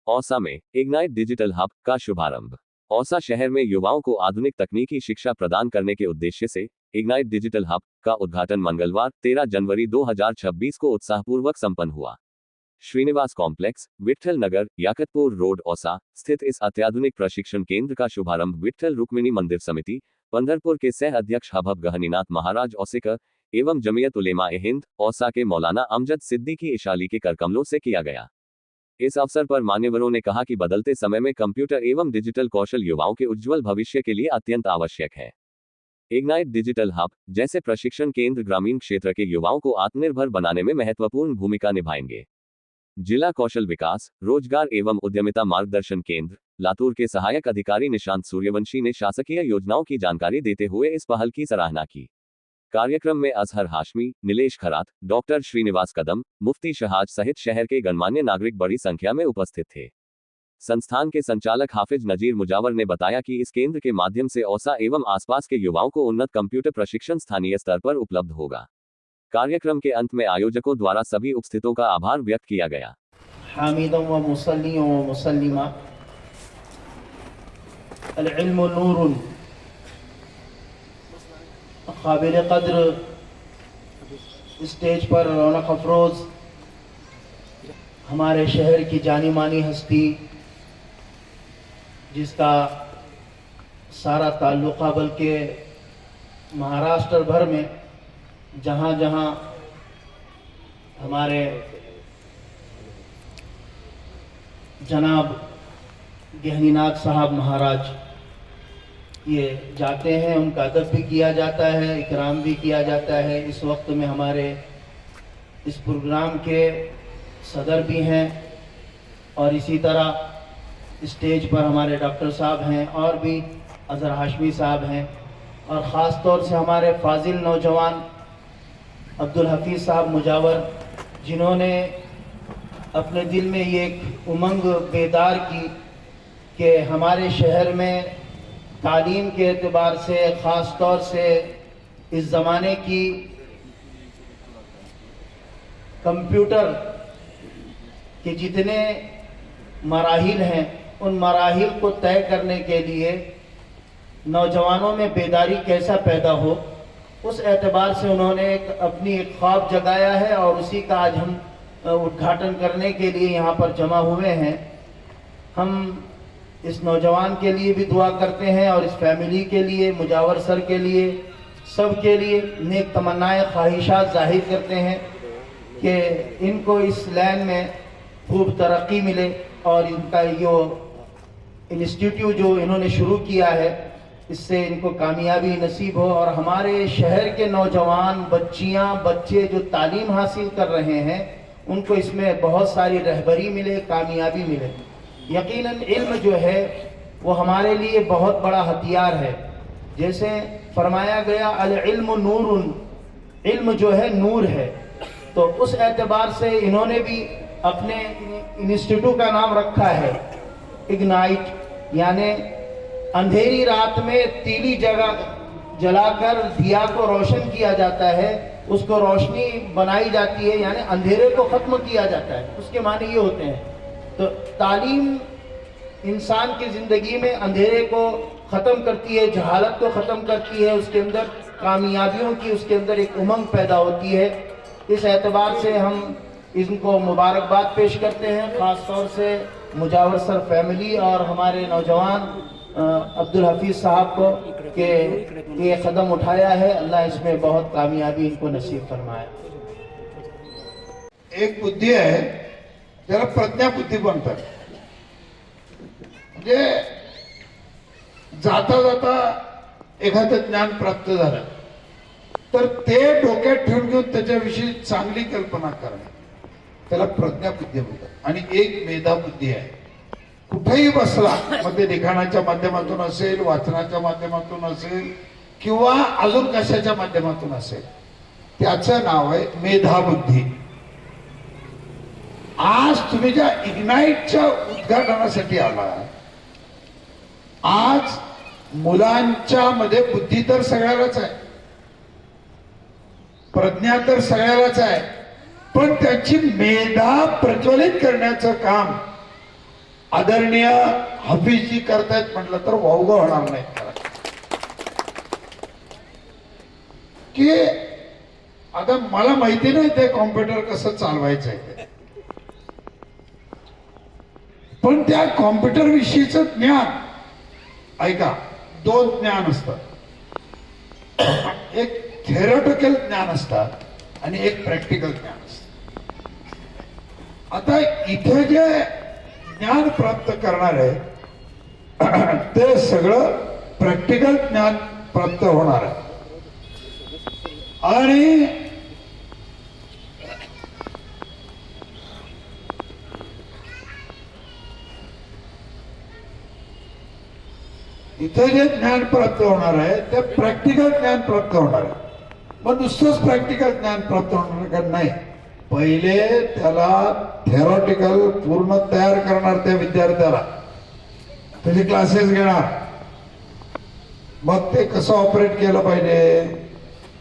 औसा में ignite digital hub का शुभारंभ। औसा शहर में युवाओं को आधुनिक तकनीकी शिक्षा प्रदान करने के उद्देश्य से इग्नाइट डिजिटल हब का उद्घाटन मंगलवार 13 जनवरी 2026 को उत्साहपूर्वक संपन्न हुआ। श्रीनिवास कॉम्प्लेक्स, विट्ठल नगर, याकतपुर रोड, औसा स्थित इस अत्याधुनिक प्रशिक्षण केंद्र का शुभारंभ विट्ठल रुक्मिणी मंदिर समिति पंढरपुर के सह अध्यक्ष हबहब गहनीनाथ महाराज औसेकर एवं जमीयत उलेमा ए हिंद औसा के मौलाना अमजद सिद्दीकी इशाली के करकमलों से किया गया। इस अवसर पर मान्यवरों ने कहा कि बदलते समय में कंप्यूटर एवं डिजिटल कौशल युवाओं के उज्जवल भविष्य के लिए अत्यंत आवश्यक है। इग्नाइट डिजिटल हब जैसे प्रशिक्षण केंद्र ग्रामीण क्षेत्र के युवाओं को आत्मनिर्भर बनाने में महत्वपूर्ण भूमिका निभाएंगे। जिला कौशल विकास, रोजगार एवं उद्यमिता मार्गदर्शन केंद्र लातूर के सहायक अधिकारी निशांत सूर्यवंशी ने शासकीय योजनाओं की जानकारी देते हुए इस पहल की सराहना की। कार्यक्रम में अजहर हाशमी, नीलेश खरात, डॉक्टर श्रीनिवास कदम, मुफ्ती शहाज सहित शहर के गणमान्य नागरिक बड़ी संख्या में उपस्थित थे। संस्थान के संचालक हाफिज नजीर मुजावर ने बताया कि इस केंद्र के माध्यम से औसा एवं आसपास के युवाओं को उन्नत कंप्यूटर प्रशिक्षण स्थानीय स्तर पर उपलब्ध होगा। कार्यक्रम के अंत में आयोजकों द्वारा सभी उपस्थितों का आभार व्यक्त किया गया। हामिदों व मुसल्लियों व मुसल्लिमा, अल इल्मु नूरुन, काबिल कद्र स्टेज पर रौनक अफरोज हमारे शहर की जानी मानी हस्ती, जिसका सारा ताल्लुक़ा बल्कि महाराष्ट्र भर में जहाँ जहाँ हमारे जनाब गहनीनाथ साहब महाराज ये जाते हैं, उनका अदब भी किया जाता है, इकराम भी किया जाता है। इस वक्त में हमारे इस प्रोग्राम के सदर भी हैं और इसी तरह स्टेज पर हमारे डॉक्टर साहब हैं और भी अजहर हाशमी साहब हैं, और ख़ास तौर से हमारे फाजिल नौजवान अब्दुल हफीज़ साहब मुजावर, जिन्होंने अपने दिल में ये एक उमंग बेदार की कि हमारे शहर में तालीम के एतबार से ख़ास तौर से इस ज़माने की कंप्यूटर के जितने मराहिल हैं उन मराहिल को तय करने के लिए नौजवानों में बेदारी कैसा पैदा हो, उस एतबार से उन्होंने अपनी एक ख्वाब जगाया है और उसी का आज हम उद्घाटन करने के लिए यहाँ पर जमा हुए हैं। हम इस नौजवान के लिए भी दुआ करते हैं और इस फैमिली के लिए, मुजावर सर के लिए, सब के लिए नेक तमन्नाएं ख्वाहिशात जाहिर करते हैं कि इनको इस लाइन में खूब तरक्की मिले और इनका जो इंस्टीट्यूट जो इन्होंने शुरू किया है इससे इनको कामयाबी नसीब हो और हमारे शहर के नौजवान बच्चियां बच्चे जो तालीम हासिल कर रहे हैं उनको इसमें बहुत सारी रहबरी मिले, कामयाबी मिले। यकीनन इल्म जो है वो हमारे लिए बहुत बड़ा हथियार है। जैसे फरमाया गया अल इल्म नूरुन, इल्म जो है नूर है, तो उस एतबार से इन्होंने भी अपने इंस्टीट्यूट का नाम रखा है इग्नाइट, यानी अंधेरी रात में तीली जगह जलाकर दिया को रोशन किया जाता है, उसको रोशनी बनाई जाती है, यानी अंधेरे को ख़त्म किया जाता है। उसके माने ये होते हैं। तो तालीम इंसान की ज़िंदगी में अंधेरे को ख़त्म करती है, जहालत को ख़त्म करती है, उसके अंदर कामयाबियों की उसके अंदर एक उमंग पैदा होती है। इस एतबार से हम इनको मुबारकबाद पेश करते हैं, ख़ास तौर से मुजावर सर फैमिली और हमारे नौजवान अब्दुल हफीज़ साहब को कि ये कदम उठाया है। अल्लाह इसमें बहुत कामयाबी इनको नसीब फरमाए। एक बुद्धी आहे त्याला प्रज्ञा बुद्धी म्हणतात, म्हणजे जाता जाता एखादं ज्ञान प्राप्त झालं तर ते डोक्यात ठेवून घेऊन त्याच्याविषयी चांगली कल्पना करणे त्याला प्रज्ञा बुद्धी म्हणतात। आणि एक मेधा बुद्धी आहे, कुठेही बसला मग ते लिखाणाच्या माध्यमातून असेल, वाचनाच्या माध्यमातून असेल किंवा अजून कशाच्या माध्यमातून असेल, त्याचं नाव आहे मेधाबुद्धी। आज तुम्ही ज्या इग्नाइटच्या उद्घाटनासाठी आला, आज मुलांच्या मध्ये बुद्धी तर सगळ्यालाच आहे, प्रज्ञा तर सगळ्यालाच आहे, पण त्याची मेधा प्रज्वलित करण्याचं काम आदरणीय हाफिजजी करतायत म्हटलं तर वावगं होणार नाही की आता मला माहिती नाही ते कॉम्प्युटर कसं चालवायचं आहे, पण त्या कॉम्प्युटर विषयीचं ज्ञान ऐका, दोन ज्ञान असतात, एक थेरॉटिकल ज्ञान असतात आणि एक प्रॅक्टिकल ज्ञान असतं. आता इथे जे ज्ञान प्राप्त करणार आहे ते सगळं प्रॅक्टिकल ज्ञान प्राप्त होणार आहे. आणि इथे जे ज्ञान प्राप्त होणार आहे ते प्रॅक्टिकल ज्ञान प्राप्त होणार आहे. मग नुसतंच प्रॅक्टिकल ज्ञान प्राप्त होणार का नाही, पहिले त्याला थेरॉटिकल पूर्ण तयार करणार त्या विद्यार्थ्याला, त्याचे क्लासेस घेणार, मग ते कसं ऑपरेट केलं पाहिजे.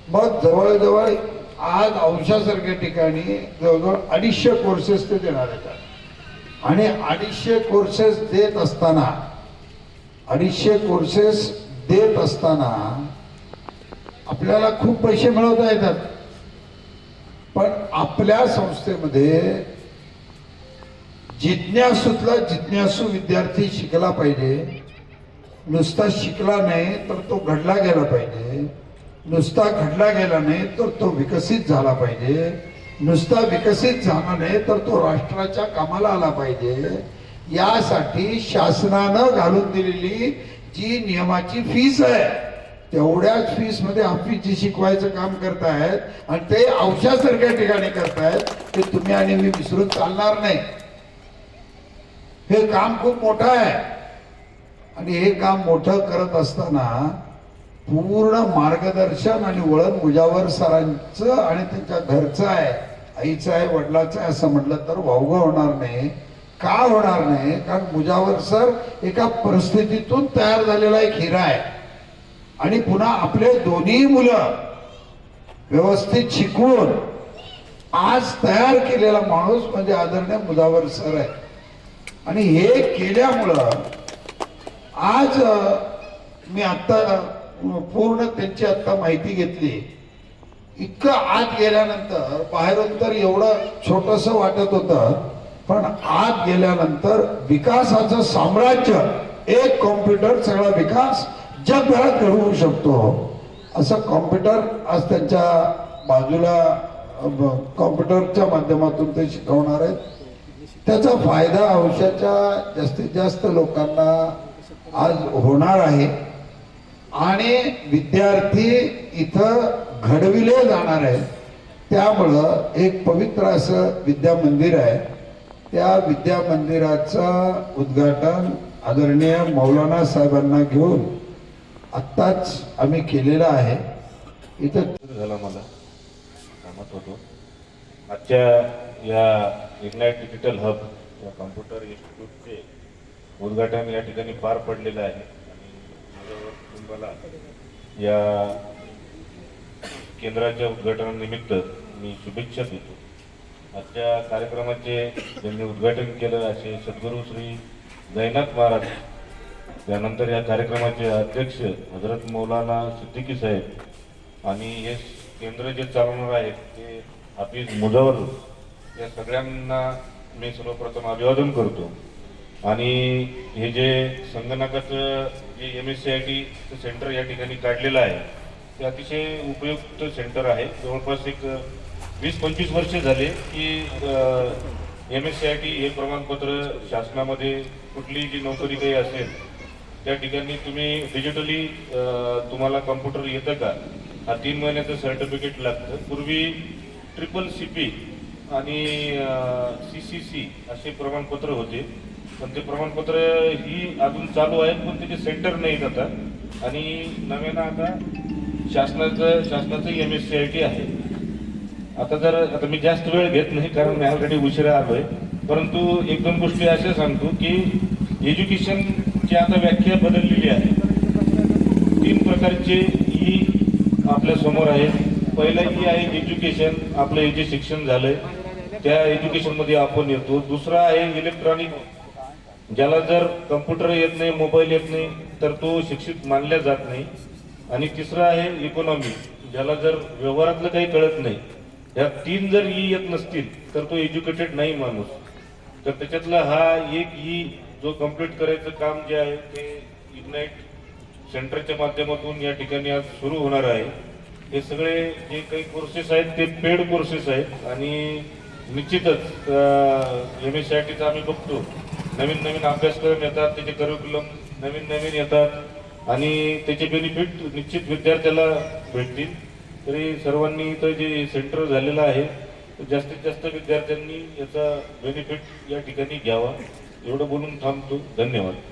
मग जवळजवळ आज औषधासारख्या ठिकाणी जवळजवळ 250 कोर्सेस ते देणार आहेत आणि 250 कोर्सेस देत असताना 250 कोर्सेस देत असताना आपल्याला खूप पैसे मिळवता येतात. पण आपल्या संस्थेमध्ये जिज्ञासूतला जिज्ञासू विद्यार्थी शिकला पाहिजे. नुसता शिकला नाही तर तो घडला गेला पाहिजे, नुसता घडला गेला नाही तर तो विकसित झाला पाहिजे, नुसता विकसित झाला नाही तर तो राष्ट्राच्या कामाला आला पाहिजे. यासाठी शासनानं घालून दिलेली जी नियमाची फीस आहे तेवढ्याच फीस मध्ये हाफिजजी शिकवायचं काम करतायत आणि ते औषधासारख्या ठिकाणी करतायत. ते तुम्ही आणि मी विसरून चालणार नाही. हे काम खूप मोठं आहे आणि हे काम मोठं करत असताना पूर्ण मार्गदर्शन आणि वळण मुजावर सरांचं आणि त्यांच्या घरचं आहे, आईचं आहे, वडिलाचं आहे असं म्हटलं तर वावगं होणार नाही. का होणार नाही, कारण मुजावर सर एका परिस्थितीतून तयार झालेला एक हिरा आहे आणि पुन्हा आपले दोन्ही मुलं व्यवस्थित शिकवून आज तयार केलेला माणूस म्हणजे आदरणीय मुजावर सर आहे. आणि हे केल्यामुळं आज मी आता पूर्ण त्यांची आता माहिती घेतली. इतकं आत गेल्यानंतर बाहेरून तर एवढं छोटस वाटत होतं, पण आत गेल्यानंतर विकासाचं साम्राज्य, एक कॉम्प्युटर सगळा विकास जगभरात घडवू शकतो असं कॉम्प्युटर आज त्यांच्या बाजूला कॉम्प्युटरच्या माध्यमातून ते शिकवणार आहेत. त्याचा फायदा औषधाच्या जास्तीत जास्त लोकांना आज होणार आहे आणि विद्यार्थी इथं घडविले जाणार आहेत. त्यामुळं एक पवित्र असं विद्या मंदिर आहे. त्या विद्या मंदिराचं उद्घाटन आदरणीय मौलाना साहेबांना घेऊन आत्ताच आम्ही केलेलं आहे. इथं झाला मला कामात होतो. आजच्या या इग्नाइट डिजिटल हब या कॉम्प्युटर इन्स्टिट्यूटचे उद्घाटन या ठिकाणी पार पडलेलं आहे आणि माझ्या कुटुंबाला या केंद्राच्या उद्घाटनानिमित्त मी शुभेच्छा देतो. आजच्या कार्यक्रमाचे ज्यांनी उद्घाटन केलं असे सद्गुरू श्री जैनाथ महाराज, त्यानंतर या कार्यक्रमाचे अध्यक्ष हजरत मौलाना सिद्दीकी साहेब आणि हे केंद्र जे चालवणार आहेत ते हाफिज मुजावर, या सगळ्यांना मी सर्वप्रथम अभिवादन करतो. आणि हे जे संगणकाचं जे MSCIT सेंटर या ठिकाणी काढलेलं आहे ते अतिशय उपयुक्त सेंटर आहे. जवळपास एक 20-25 वर्ष झाले की MSCIT हे प्रमाणपत्र शासनामध्ये कुठलीही जी नोकरी काही असेल त्या ठिकाणी तुम्ही डिजिटली तुम्हाला कॉम्प्युटर येतं का हा 3 महिन्याचं सर्टिफिकेट लागतं. पूर्वी CCC आणि CCC असे प्रमाणपत्र होते, पण ते प्रमाणपत्र ही अजून चालू आहेत पण त्याचे सेंटर नाहीत आता. आणि नव्यानं आता शासनाचं MSCIT आहे. आता मी जास्त वेळ घेत नाही कारण मी ऑलरेडी उशिरा आलोय, परंतु 1-2 गोष्टी अशा सांगतो की एज्युकेशनची आता व्याख्या बदललेली आहे. 3 प्रकारचे ही आपल्या समोर आहेत. पहिला ही आहे एज्युकेशन, आपलं जे शिक्षण झालंय त्या एज्युकेशन मध्ये आपण येतो. दुसरा आहे इलेक्ट्रॉनिक ज्याला जर कम्प्युटर येत नाही, मोबाईल येत नाही, तर तो शिक्षित मानला जात नाही. आणि तिसरं आहे इकॉनॉमी, ज्याला जर व्यवहारातलं काही कळत नाही, ह्या 3 जर ई येत नसतील तर तो एज्युकेटेड नाही माणूस. तर त्याच्यातला हा एक ई जो कम्प्लीट करायचं काम जे आहे ते इग्नाईट सेंटरच्या माध्यमातून या ठिकाणी आज सुरू होणार आहे. हे सगळे जे काही कोर्सेस आहेत ते पेड कोर्सेस आहेत आणि निश्चितच MSCITचा आम्ही बघतो नवीन नवीन अभ्यासक्रम येतात, त्याचे करिक्युलम नवीन नवीन येतात आणि त्याचे बेनिफिट निश्चित विद्यार्थ्याला भेटतील. तरी सर्वांनी इथं जे सेंटर झालेलं आहे जास्तीत जास्त विद्यार्थ्यांनी याचा बेनिफिट या ठिकाणी घ्यावा. एवढं बोलून थांबतो. धन्यवाद.